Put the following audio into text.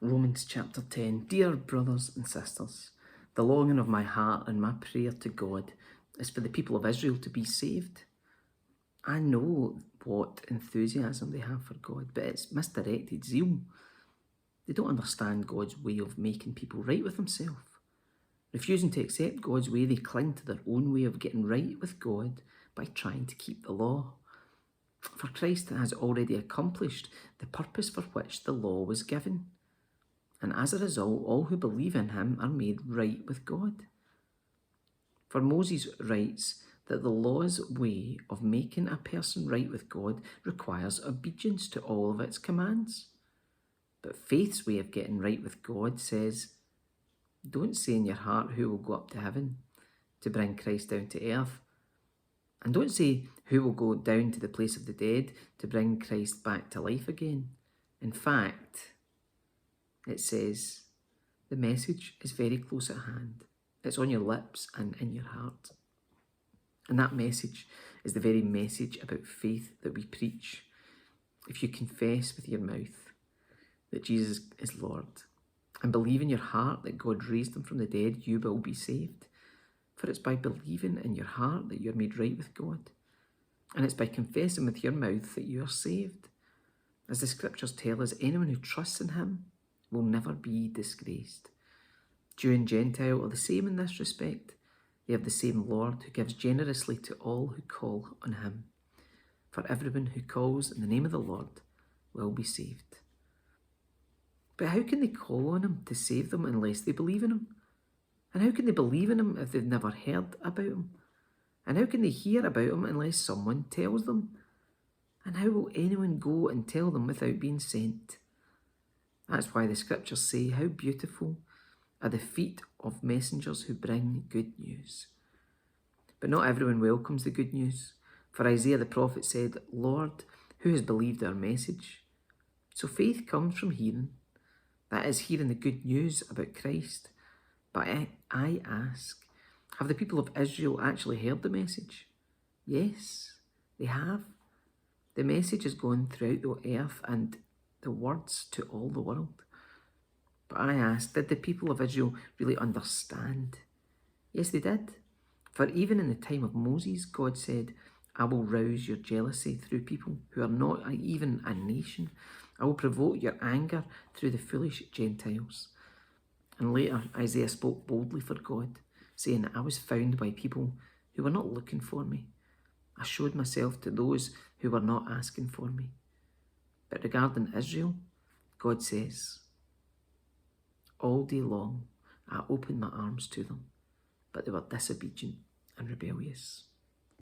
Romans chapter 10. Dear brothers and sisters, the longing of my heart and my prayer to God is for the people of Israel to be saved. I know what enthusiasm they have for God, but it's misdirected zeal. They don't understand God's way of making people right with himself. Refusing to accept God's way, they cling to their own way of getting right with God by trying to keep the law. For Christ has already accomplished the purpose for which the law was given. And as a result, all who believe in him are made right with God. For Moses writes that the law's way of making a person right with God requires obedience to all of its commands. But faith's way of getting right with God says, don't say in your heart who will go up to heaven to bring Christ down to earth. And don't say who will go down to the place of the dead to bring Christ back to life again. In fact, it says, the message is very close at hand. It's on your lips and in your heart. And that message is the very message about faith that we preach. If you confess with your mouth that Jesus is Lord and believe in your heart that God raised him from the dead, you will be saved. For it's by believing in your heart that you're made right with God. And it's by confessing with your mouth that you are saved. As the scriptures tell us, anyone who trusts in him will never be disgraced. Jew and Gentile are the same in this respect. They have the same Lord who gives generously to all who call on him. For everyone who calls in the name of the Lord will be saved. But how can they call on him to save them unless they believe in him? And how can they believe in him if they've never heard about him? And how can they hear about him unless someone tells them? And how will anyone go and tell them without being sent? That's why the scriptures say, how beautiful are the feet of messengers who bring good news. But not everyone welcomes the good news. For Isaiah the prophet said, Lord, who has believed our message? So faith comes from hearing. That is, hearing the good news about Christ. But I ask, have the people of Israel actually heard the message? Yes, they have. The message has gone throughout the earth and the words to all the world. But I ask, did the people of Israel really understand? Yes, they did. For even in the time of Moses, God said, I will rouse your jealousy through people who are not even a nation. I will provoke your anger through the foolish Gentiles. And later, Isaiah spoke boldly for God, saying, I was found by people who were not looking for me. I showed myself to those who were not asking for me. But regarding Israel, God says, all day long I opened my arms to them, but they were disobedient and rebellious.